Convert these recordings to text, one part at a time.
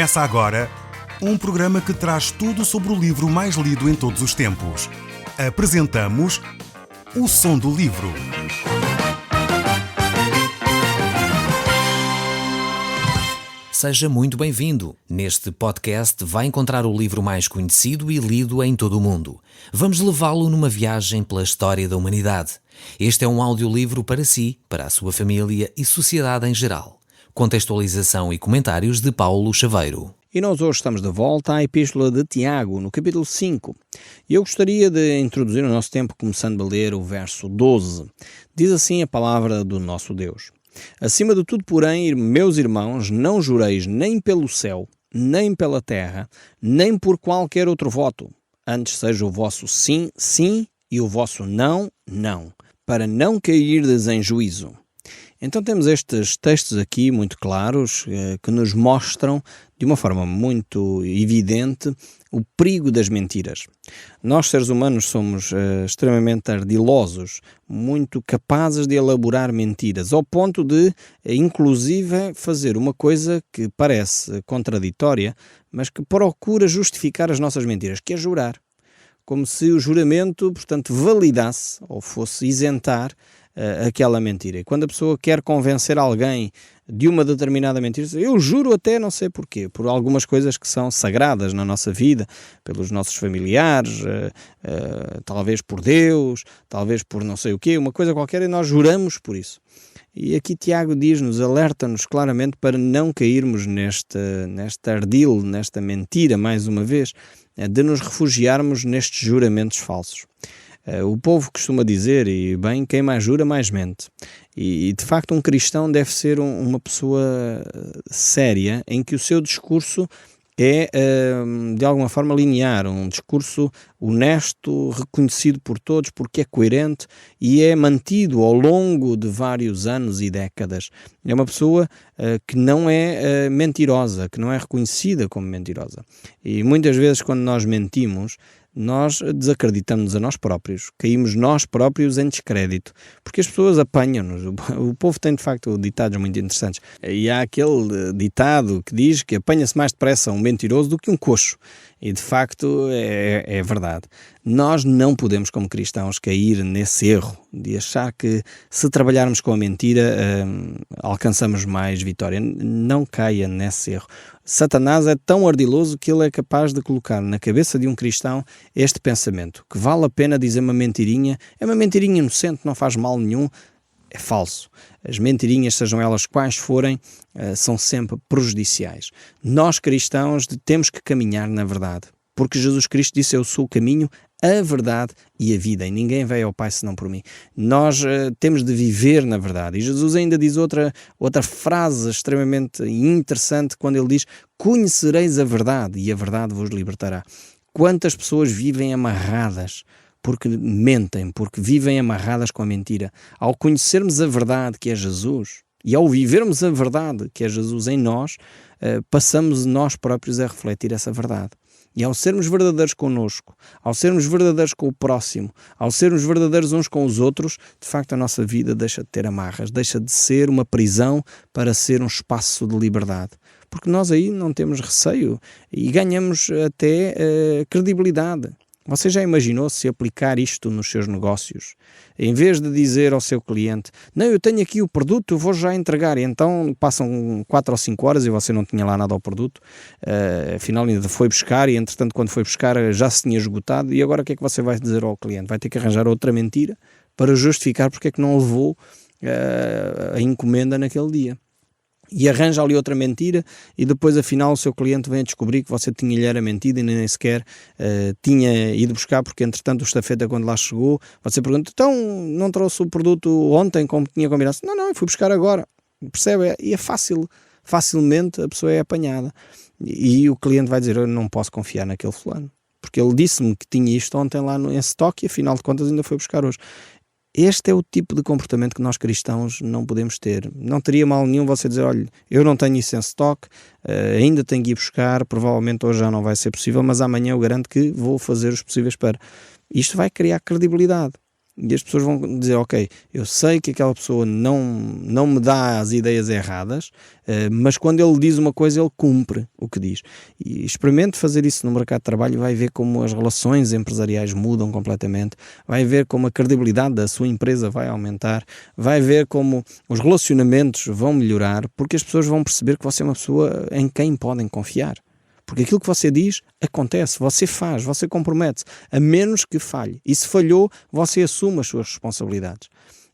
Começa agora um programa que traz tudo sobre o livro mais lido em todos os tempos. Apresentamos O Som do Livro. Seja muito bem-vindo. Neste podcast vai encontrar o livro mais conhecido e lido em todo o mundo. Vamos levá-lo numa viagem pela história da humanidade. Este é um audiolivro para si, para a sua família e sociedade em geral. Contextualização e comentários de Paulo Chaveiro. E nós hoje estamos de volta à Epístola de Tiago, no capítulo 5. E eu gostaria de introduzir o nosso tempo começando a ler o verso 12. Diz assim a palavra do nosso Deus. Acima de tudo, porém, meus irmãos, não jureis nem pelo céu, nem pela terra, nem por qualquer outro voto. Antes seja o vosso sim, sim, e o vosso não, não, para não cairdes em juízo. Então temos estes textos aqui muito claros que nos mostram de uma forma muito evidente o perigo das mentiras. Nós, seres humanos, somos extremamente ardilosos, muito capazes de elaborar mentiras, ao ponto de, inclusive, fazer uma coisa que parece contraditória, mas que procura justificar as nossas mentiras, que é jurar. Como se o juramento, portanto, validasse ou fosse isentar aquela mentira. E quando a pessoa quer convencer alguém de uma determinada mentira, eu juro até não sei porquê, por algumas coisas que são sagradas na nossa vida, pelos nossos familiares, talvez por Deus, talvez por não sei o quê, uma coisa qualquer, e nós juramos por isso. E aqui Tiago diz-nos, alerta-nos claramente para não cairmos neste ardil, nesta mentira, mais uma vez, de nos refugiarmos nestes juramentos falsos. O povo costuma dizer, e bem, quem mais jura, mais mente. E de facto um cristão deve ser uma pessoa séria, em que o seu discurso é, de alguma forma, linear, um discurso honesto, reconhecido por todos, porque é coerente e é mantido ao longo de vários anos e décadas. É uma pessoa que não é mentirosa, que não é reconhecida como mentirosa. E muitas vezes, quando nós mentimos, nós desacreditamos a nós próprios, caímos nós próprios em descrédito, porque as pessoas apanham-nos. O povo tem de facto ditados muito interessantes, e há aquele ditado que diz que apanha-se mais depressa um mentiroso do que um coxo, e de facto é verdade. Nós não podemos, como cristãos, cair nesse erro de achar que se trabalharmos com a mentira alcançamos mais vitória. Não caia nesse erro. Satanás é tão ardiloso que ele é capaz de colocar na cabeça de um cristão este pensamento, que vale a pena dizer uma mentirinha, é uma mentirinha inocente, não faz mal nenhum. É falso. As mentirinhas, sejam elas quais forem, são sempre prejudiciais. Nós, cristãos, temos que caminhar na verdade, porque Jesus Cristo disse, eu sou o caminho, a verdade e a vida, e ninguém veio ao Pai senão por mim. Nós temos de viver na verdade. E Jesus ainda diz outra frase extremamente interessante, quando ele diz, conhecereis a verdade, e a verdade vos libertará. Quantas pessoas vivem amarradas porque mentem, porque vivem amarradas com a mentira. Ao conhecermos a verdade que é Jesus, e ao vivermos a verdade que é Jesus em nós, passamos nós próprios a refletir essa verdade. E ao sermos verdadeiros connosco, ao sermos verdadeiros com o próximo, ao sermos verdadeiros uns com os outros, de facto a nossa vida deixa de ter amarras, deixa de ser uma prisão para ser um espaço de liberdade. Porque nós aí não temos receio e ganhamos até credibilidade. Você já imaginou se aplicar isto nos seus negócios? Em vez de dizer ao seu cliente, não, eu tenho aqui o produto, eu vou já entregar, e então passam 4 ou 5 horas e você não tinha lá nada ao produto, afinal ainda foi buscar e entretanto quando foi buscar já se tinha esgotado, e agora o que é que você vai dizer ao cliente? Vai ter que arranjar outra mentira para justificar porque é que não levou a encomenda naquele dia. E arranja ali outra mentira e depois afinal o seu cliente vem a descobrir que você tinha-lhe era mentido e nem sequer tinha ido buscar, porque entretanto o estafeta quando lá chegou, você pergunta, então não trouxe o produto ontem como tinha combinado? Não, eu fui buscar agora. Percebe? E é facilmente a pessoa é apanhada. E o cliente vai dizer, eu não posso confiar naquele fulano, porque ele disse-me que tinha isto ontem lá em estoque e afinal de contas ainda foi buscar hoje. Este é o tipo de comportamento que nós cristãos não podemos ter. Não teria mal nenhum você dizer, olha, eu não tenho isso em stock, ainda tenho que ir buscar, provavelmente hoje já não vai ser possível, mas amanhã eu garanto que vou fazer os possíveis para. Isto vai criar credibilidade. E as pessoas vão dizer, ok, eu sei que aquela pessoa não me dá as ideias erradas, mas quando ele diz uma coisa, ele cumpre o que diz. E experimente fazer isso no mercado de trabalho e vai ver como as relações empresariais mudam completamente, vai ver como a credibilidade da sua empresa vai aumentar, vai ver como os relacionamentos vão melhorar, porque as pessoas vão perceber que você é uma pessoa em quem podem confiar. Porque aquilo que você diz acontece, você faz, você compromete-se, a menos que falhe. E se falhou, você assume as suas responsabilidades.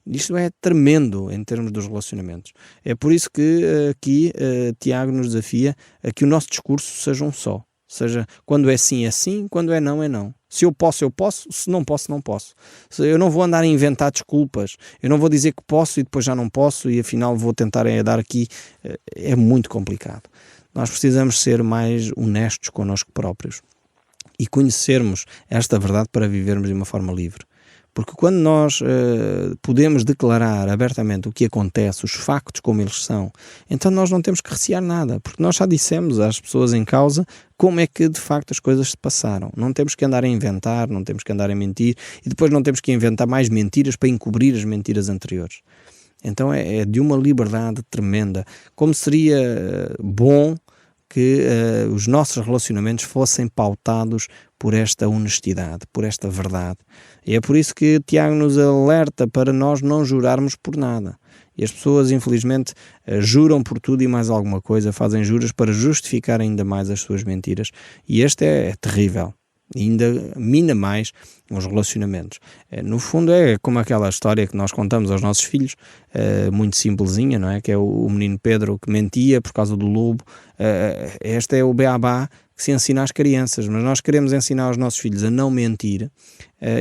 Isto é tremendo em termos dos relacionamentos. É por isso que aqui Tiago nos desafia a que o nosso discurso seja um só. Seja, quando é sim, é sim, quando é não, é não. Se eu posso, eu posso, se não posso, não posso. Eu não vou andar a inventar desculpas, eu não vou dizer que posso e depois já não posso e afinal vou tentar dar aqui. É muito complicado. Nós precisamos ser mais honestos connosco próprios e conhecermos esta verdade para vivermos de uma forma livre. Porque quando nós podemos declarar abertamente o que acontece, os factos como eles são, então nós não temos que recear nada, porque nós já dissemos às pessoas em causa como é que de facto as coisas se passaram. Não temos que andar a inventar, não temos que andar a mentir e depois não temos que inventar mais mentiras para encobrir as mentiras anteriores. Então é de uma liberdade tremenda. Como seria bom que os nossos relacionamentos fossem pautados por esta honestidade, por esta verdade. E é por isso que Tiago nos alerta para nós não jurarmos por nada. E as pessoas, infelizmente, juram por tudo e mais alguma coisa, fazem juras para justificar ainda mais as suas mentiras. E este é terrível. E ainda mina mais os relacionamentos. No fundo é como aquela história que nós contamos aos nossos filhos, muito simplesinha, não é? Que é o menino Pedro que mentia por causa do lobo. Este é o beabá que se ensina às crianças, mas nós queremos ensinar aos nossos filhos a não mentir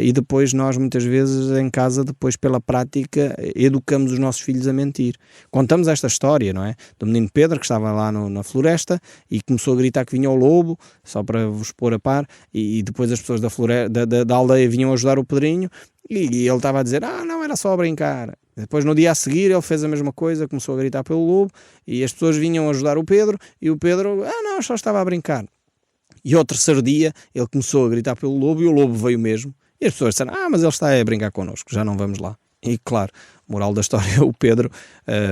e depois nós muitas vezes em casa, depois pela prática, educamos os nossos filhos a mentir. Contamos esta história, não é? Do menino Pedro que estava lá na floresta e começou a gritar que vinha o lobo, só para vos pôr a par, e depois as pessoas da aldeia vinham ajudar o Pedrinho e ele estava a dizer, não, era só a brincar. Depois no dia a seguir ele fez a mesma coisa, começou a gritar pelo lobo e as pessoas vinham ajudar o Pedro e o Pedro, não, só estava a brincar. E ao terceiro dia ele começou a gritar pelo lobo e o lobo veio mesmo. E as pessoas disseram, mas ele está a brincar connosco, já não vamos lá. E claro, moral da história, o Pedro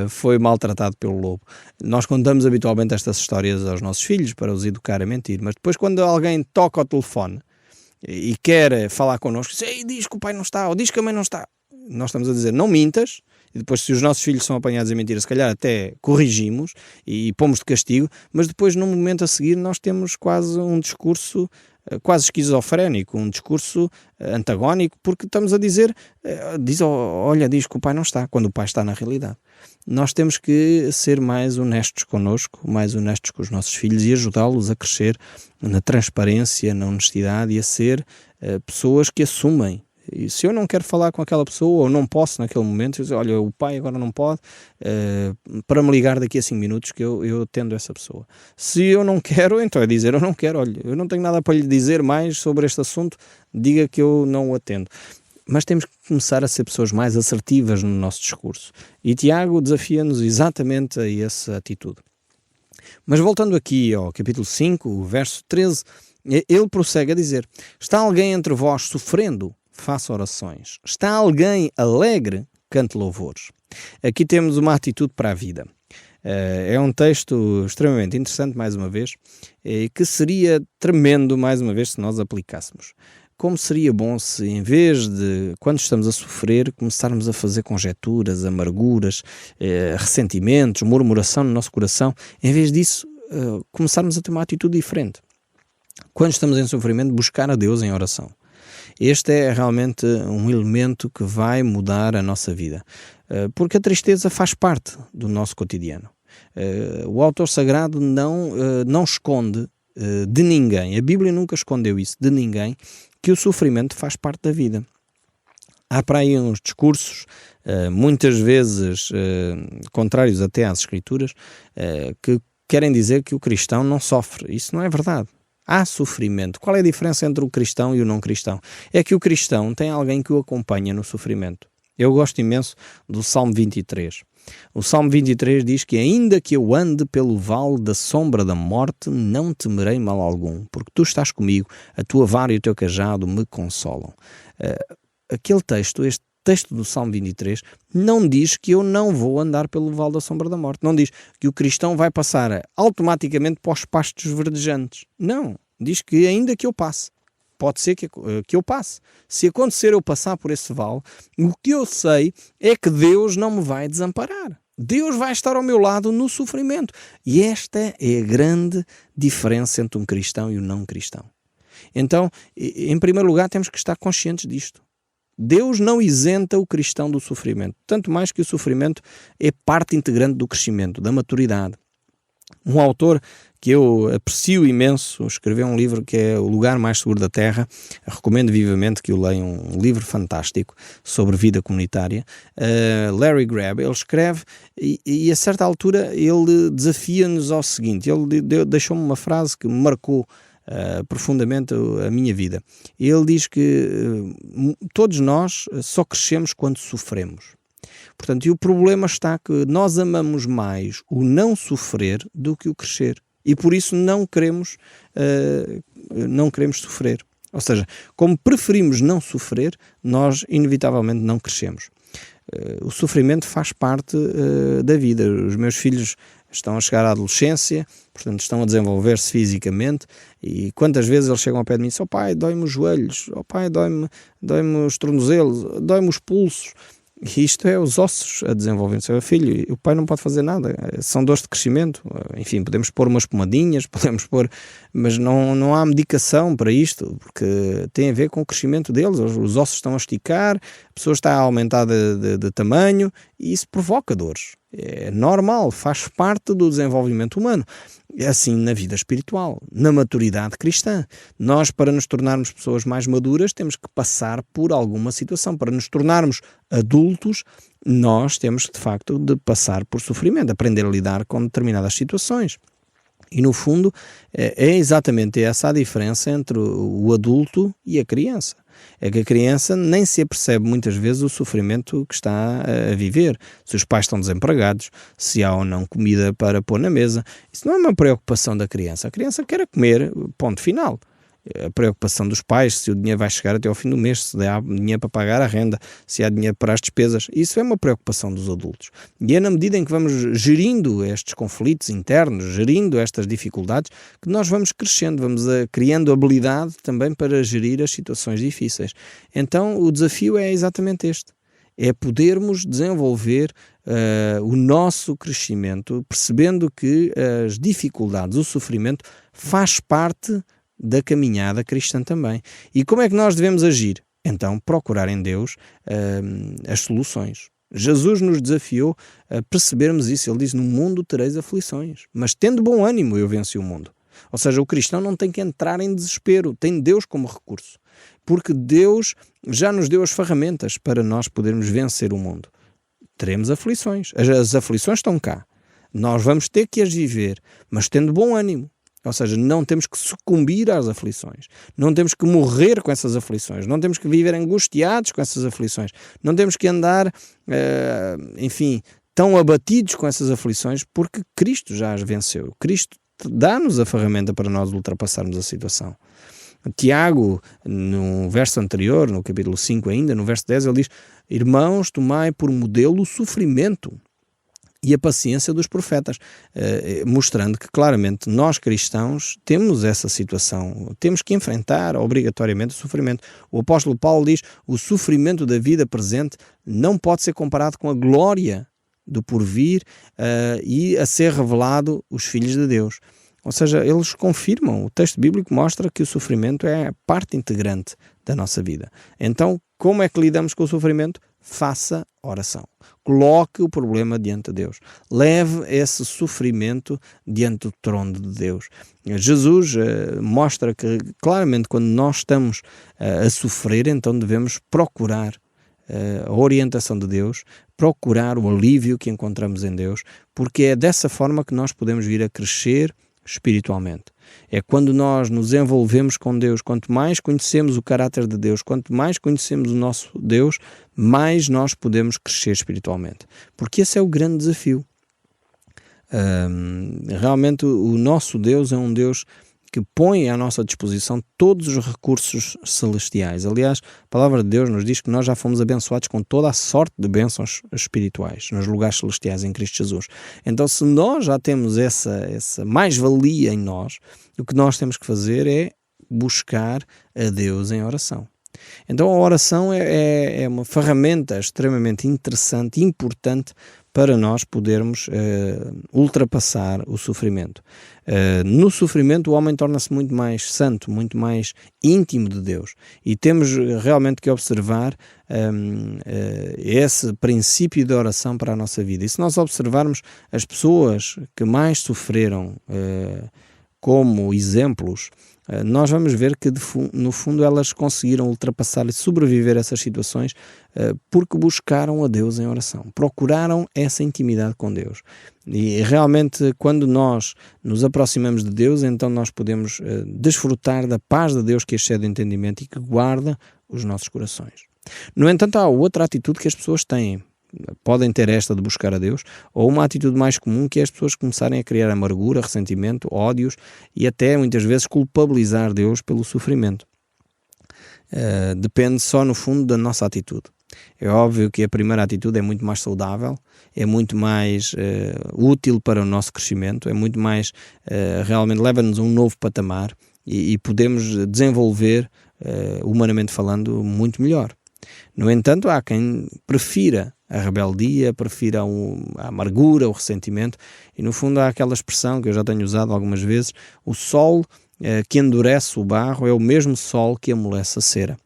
foi maltratado pelo lobo. Nós contamos habitualmente estas histórias aos nossos filhos para os educar a mentir, mas depois quando alguém toca ao telefone e quer falar connosco, diz que o pai não está, ou diz que a mãe não está, nós estamos a dizer, não mintas, e depois se os nossos filhos são apanhados a mentira, se calhar até corrigimos e pomos de castigo, mas depois num momento a seguir nós temos quase um discurso quase esquizofrénico, um discurso antagónico, porque estamos a dizer, diz que o pai não está, quando o pai está na realidade. Nós temos que ser mais honestos connosco, mais honestos com os nossos filhos e ajudá-los a crescer na transparência, na honestidade e a ser pessoas que assumem. E se eu não quero falar com aquela pessoa ou não posso naquele momento, eu digo, olha, o pai agora não pode, para me ligar daqui a 5 minutos que eu atendo essa pessoa. Se eu não quero, então é dizer, eu não quero, olha, eu não tenho nada para lhe dizer mais sobre este assunto, diga que eu não o atendo. Mas temos que começar a ser pessoas mais assertivas no nosso discurso. E Tiago desafia-nos exatamente a essa atitude. Mas voltando aqui ao capítulo 5, o verso 13, ele prossegue a dizer, está alguém entre vós sofrendo? Faça orações. Está alguém alegre? Cante louvores. Aqui temos uma atitude para a vida. É um texto extremamente interessante, mais uma vez, e que seria tremendo, mais uma vez, se nós aplicássemos. Como seria bom se, em vez de, quando estamos a sofrer, começarmos a fazer conjecturas, amarguras, ressentimentos, murmuração no nosso coração, em vez disso, começarmos a ter uma atitude diferente. Quando estamos em sofrimento, buscar a Deus em oração. Este é realmente um elemento que vai mudar a nossa vida, porque a tristeza faz parte do nosso cotidiano. O autor sagrado não esconde de ninguém, a Bíblia nunca escondeu isso de ninguém, que o sofrimento faz parte da vida. Há para aí uns discursos, muitas vezes contrários até às Escrituras, que querem dizer que o cristão não sofre. Isso não é verdade. Há sofrimento. Qual é a diferença entre o cristão e o não cristão? É que o cristão tem alguém que o acompanha no sofrimento. Eu gosto imenso do Salmo 23. O Salmo 23 diz que ainda que eu ande pelo vale da sombra da morte, não temerei mal algum, porque tu estás comigo, a tua vara e o teu cajado me consolam. Este texto do Salmo 23 não diz que eu não vou andar pelo vale da sombra da morte. Não diz que o cristão vai passar automaticamente para os pastos verdejantes. Não. Diz que ainda que eu passe. Pode ser que eu passe. Se acontecer eu passar por esse vale, o que eu sei é que Deus não me vai desamparar. Deus vai estar ao meu lado no sofrimento. E esta é a grande diferença entre um cristão e um não cristão. Então, em primeiro lugar, temos que estar conscientes disto. Deus não isenta o cristão do sofrimento. Tanto mais que o sofrimento é parte integrante do crescimento, da maturidade. Um autor que eu aprecio imenso escreveu um livro que é O Lugar Mais Seguro da Terra. Recomendo vivamente que o leiam, um livro fantástico sobre vida comunitária. Larry Greb, ele escreve e a certa altura ele desafia-nos ao seguinte, ele deixou-me uma frase que me marcou profundamente a minha vida. Ele diz que todos nós só crescemos quando sofremos. Portanto, e o problema está que nós amamos mais o não sofrer do que o crescer. E por isso não queremos sofrer. Ou seja, como preferimos não sofrer, nós inevitavelmente não crescemos. O sofrimento faz parte da vida. Os meus filhos estão a chegar à adolescência, portanto estão a desenvolver-se fisicamente, e quantas vezes eles chegam ao pé de mim e dizem: "Oh pai, dói-me os joelhos, oh pai, dói-me os tornozelos, dói-me os pulsos." E isto é os ossos a desenvolver-se. Filho, o pai não pode fazer nada, são dores de crescimento. Enfim, podemos pôr umas pomadinhas, mas não há medicação para isto, porque tem a ver com o crescimento deles. Os ossos estão a esticar, a pessoa está a aumentar de tamanho, e isso provoca dores. É normal, faz parte do desenvolvimento humano. É assim na vida espiritual, na maturidade cristã. Nós, para nos tornarmos pessoas mais maduras, temos que passar por alguma situação. Para nos tornarmos adultos, nós temos, de facto, de passar por sofrimento, aprender a lidar com determinadas situações. E, no fundo, é exatamente essa a diferença entre o adulto e a criança. É que a criança nem se apercebe muitas vezes o sofrimento que está a viver. Se os pais estão desempregados, se há ou não comida para pôr na mesa. Isso não é uma preocupação da criança. A criança quer comer, ponto final. A preocupação dos pais, se o dinheiro vai chegar até ao fim do mês, se há dinheiro para pagar a renda, se há dinheiro para as despesas, isso é uma preocupação dos adultos. E é na medida em que vamos gerindo estes conflitos internos, gerindo estas dificuldades, que nós vamos crescendo, vamos criando habilidade também para gerir as situações difíceis. Então o desafio é exatamente este. É podermos desenvolver o nosso crescimento, percebendo que as dificuldades, o sofrimento, faz parte da caminhada cristã também. E como é que nós devemos agir? Então, procurar em Deus as soluções. Jesus nos desafiou a percebermos isso. Ele diz: "No mundo tereis aflições, mas tendo bom ânimo, eu venci o mundo." Ou seja, o cristão não tem que entrar em desespero, tem Deus como recurso. Porque Deus já nos deu as ferramentas para nós podermos vencer o mundo. Teremos aflições. As aflições estão cá. Nós vamos ter que as viver, mas tendo bom ânimo. Ou seja, não temos que sucumbir às aflições, não temos que morrer com essas aflições, não temos que viver angustiados com essas aflições, não temos que andar, tão abatidos com essas aflições, porque Cristo já as venceu. Cristo dá-nos a ferramenta para nós ultrapassarmos a situação. Tiago, no verso anterior, no capítulo 5 ainda, no verso 10, ele diz: "Irmãos, tomai por modelo o sofrimento e a paciência dos profetas", mostrando que claramente nós cristãos temos essa situação, temos que enfrentar obrigatoriamente o sofrimento. O apóstolo Paulo diz: "O sofrimento da vida presente não pode ser comparado com a glória do porvir e a ser revelado os filhos de Deus." Ou seja, eles confirmam, o texto bíblico mostra que o sofrimento é parte integrante da nossa vida. Então, como é que lidamos com o sofrimento? Faça oração. Coloque o problema diante de Deus. Leve esse sofrimento diante do trono de Deus. Jesus mostra que claramente quando nós estamos a sofrer, então devemos procurar a orientação de Deus, procurar o alívio que encontramos em Deus, porque é dessa forma que nós podemos vir a crescer espiritualmente. É quando nós nos envolvemos com Deus, quanto mais conhecemos o caráter de Deus, quanto mais conhecemos o nosso Deus, mais nós podemos crescer espiritualmente. Porque esse é o grande desafio. Realmente o nosso Deus é um Deus que põe à nossa disposição todos os recursos celestiais. Aliás, a palavra de Deus nos diz que nós já fomos abençoados com toda a sorte de bênçãos espirituais nos lugares celestiais em Cristo Jesus. Então, se nós já temos essa mais-valia em nós, o que nós temos que fazer é buscar a Deus em oração. Então a oração é uma ferramenta extremamente interessante e importante para nós podermos ultrapassar o sofrimento. No sofrimento o homem torna-se muito mais santo, muito mais íntimo de Deus, e temos realmente que observar esse princípio de oração para a nossa vida. E se nós observarmos as pessoas que mais sofreram como exemplos, nós vamos ver que no fundo elas conseguiram ultrapassar e sobreviver a essas situações porque buscaram a Deus em oração, procuraram essa intimidade com Deus. E realmente quando nós nos aproximamos de Deus, então nós podemos desfrutar da paz de Deus que excede o entendimento e que guarda os nossos corações. No entanto, há outra atitude que as pessoas têm. Podem ter esta de buscar a Deus, ou uma atitude mais comum, que é as pessoas começarem a criar amargura, ressentimento, ódios e até muitas vezes culpabilizar Deus pelo sofrimento. Depende só no fundo da nossa atitude. É óbvio que a primeira atitude é muito mais saudável, é muito mais útil para o nosso crescimento, é muito mais, realmente leva-nos a um novo patamar e podemos desenvolver, humanamente falando, muito melhor. No entanto, há quem prefira a rebeldia, prefira a amargura, o ressentimento, e no fundo há aquela expressão que eu já tenho usado algumas vezes: o sol que endurece o barro é o mesmo sol que amolece a cera.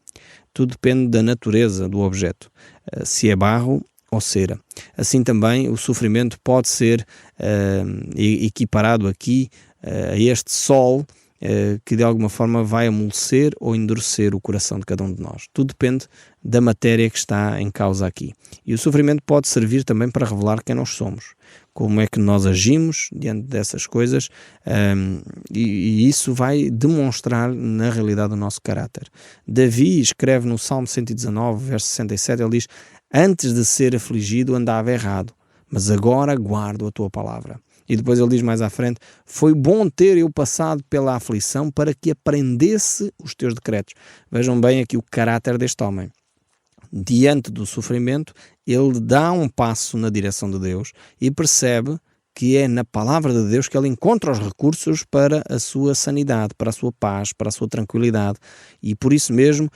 Tudo depende da natureza do objeto, se é barro ou cera. Assim também o sofrimento pode ser equiparado aqui a este sol que de alguma forma vai amolecer ou endurecer o coração de cada um de nós. Tudo depende da matéria que está em causa aqui. E o sofrimento pode servir também para revelar quem nós somos, como é que nós agimos diante dessas coisas, e isso vai demonstrar na realidade o nosso caráter. Davi escreve no Salmo 119, verso 67, ele diz: antes de ser afligido andava errado, mas agora guardo a tua palavra. E depois ele diz mais à frente: foi bom ter eu passado pela aflição para que aprendesse os teus decretos. Vejam bem aqui o caráter deste homem. Diante do sofrimento, ele dá um passo na direção de Deus e percebe que é na palavra de Deus que ele encontra os recursos para a sua sanidade, para a sua paz, para a sua tranquilidade. E por isso mesmo,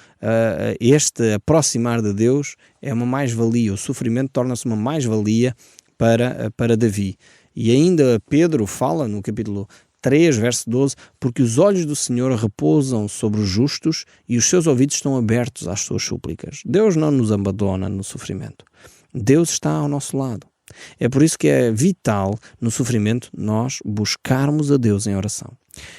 este aproximar de Deus é uma mais-valia. O sofrimento torna-se uma mais-valia para Davi. E ainda Pedro fala no capítulo 3, verso 12, porque os olhos do Senhor repousam sobre os justos e os seus ouvidos estão abertos às suas súplicas. Deus não nos abandona no sofrimento. Deus está ao nosso lado. É por isso que é vital no sofrimento nós buscarmos a Deus em oração.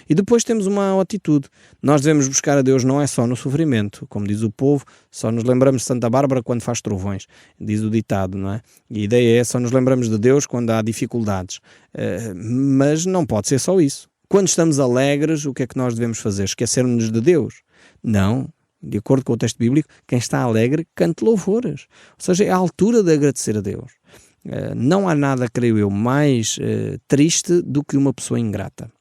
E depois temos uma atitude. Nós devemos buscar a Deus não é só no sofrimento. Como diz o povo, só nos lembramos de Santa Bárbara quando faz trovões. Diz o ditado, não é? E a ideia é só nos lembramos de Deus quando há dificuldades. Mas não pode ser só isso. Quando estamos alegres, o que é que nós devemos fazer? Esquecermos-nos de Deus? Não. De acordo com o texto bíblico, quem está alegre cante louvores. Ou seja, é a altura de agradecer a Deus. Não há nada, creio eu, mais triste do que uma pessoa ingrata.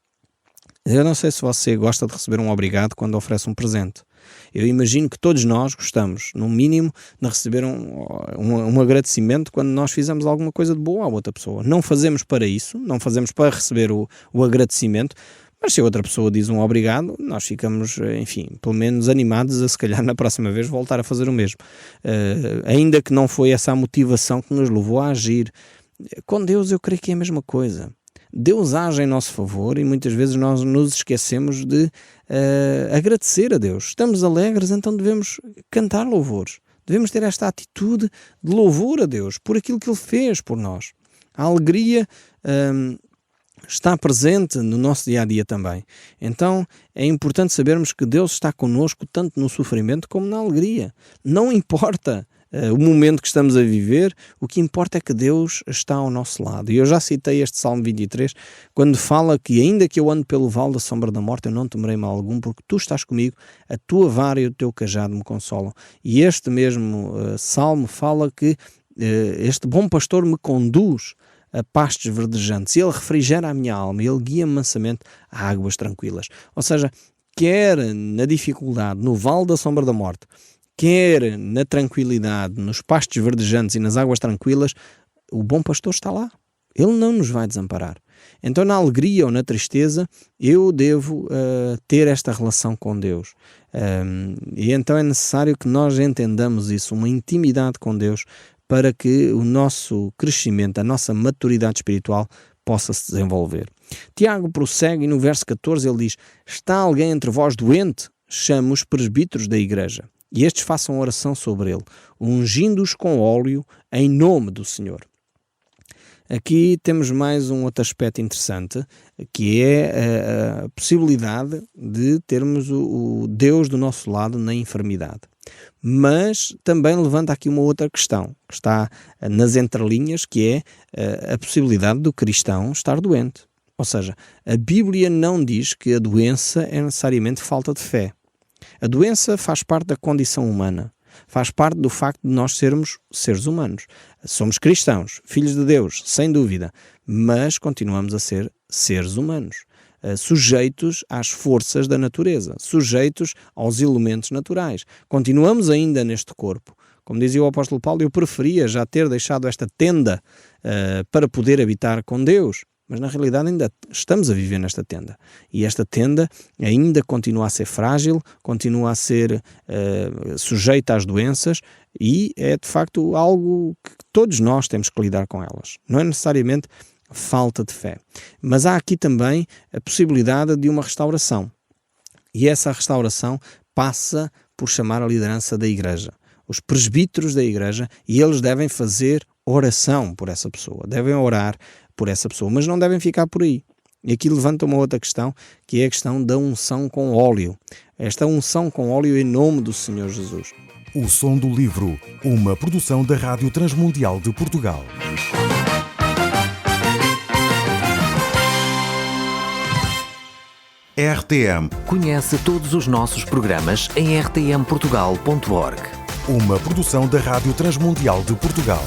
Eu não sei se você gosta de receber um obrigado quando oferece um presente. Eu imagino que todos nós gostamos, no mínimo, de receber um agradecimento quando nós fizemos alguma coisa de boa à outra pessoa. Não fazemos para isso, não fazemos para receber o agradecimento, mas se a outra pessoa diz um obrigado, nós ficamos, enfim, pelo menos animados a se calhar na próxima vez voltar a fazer o mesmo. Ainda que não foi essa a motivação que nos levou a agir. Com Deus eu creio que é a mesma coisa. Deus age em nosso favor e muitas vezes nós nos esquecemos de agradecer a Deus. Estamos alegres, então devemos cantar louvores. Devemos ter esta atitude de louvor a Deus por aquilo que Ele fez por nós. A alegria está presente no nosso dia-a-dia também. Então é importante sabermos que Deus está connosco tanto no sofrimento como na alegria. Não importa o momento que estamos a viver, o que importa é que Deus está ao nosso lado. E eu já citei este Salmo 23, quando fala que ainda que eu ande pelo vale da sombra da morte, eu não temerei mal algum, porque tu estás comigo, a tua vara e o teu cajado me consolam. E este mesmo Salmo fala que este bom pastor me conduz a pastos verdejantes. Ele refrigera a minha alma, Ele guia-me mansamente a águas tranquilas. Ou seja, quer na dificuldade, no vale da sombra da morte, quer na tranquilidade, nos pastos verdejantes e nas águas tranquilas, o bom pastor está lá. Ele não nos vai desamparar. Então, na alegria ou na tristeza, eu devo ter esta relação com Deus. E então é necessário que nós entendamos isso, uma intimidade com Deus, para que o nosso crescimento, a nossa maturidade espiritual possa se desenvolver. Tiago prossegue e no verso 14 ele diz: está alguém entre vós doente? Chame os presbíteros da igreja, e estes façam oração sobre ele, ungindo-os com óleo em nome do Senhor. Aqui temos mais um outro aspecto interessante, que é a possibilidade de termos o Deus do nosso lado na enfermidade. Mas também levanta aqui uma outra questão, que está nas entrelinhas, que é a possibilidade do cristão estar doente. Ou seja, a Bíblia não diz que a doença é necessariamente falta de fé. A doença faz parte da condição humana. Faz parte do facto de nós sermos seres humanos. Somos cristãos, filhos de Deus, sem dúvida, mas continuamos a ser seres humanos, sujeitos às forças da natureza, sujeitos aos elementos naturais. Continuamos ainda neste corpo. Como dizia o apóstolo Paulo, eu preferia já ter deixado esta tenda para poder habitar com Deus, mas na realidade ainda estamos a viver nesta tenda. E esta tenda ainda continua a ser frágil, continua a ser sujeita às doenças e é de facto algo que todos nós temos que lidar com elas. Não é necessariamente falta de fé. Mas há aqui também a possibilidade de uma restauração. E essa restauração passa por chamar a liderança da igreja, os presbíteros da igreja, e eles devem fazer oração por essa pessoa, devem orar por essa pessoa, mas não devem ficar por aí. E aqui levanta uma outra questão, que é a questão da unção com óleo. Esta unção com óleo em nome do Senhor Jesus. O Som do Livro, uma produção da Rádio Transmundial de Portugal. RTM. Conhece todos os nossos programas em rtmportugal.org. Uma produção da Rádio Transmundial de Portugal.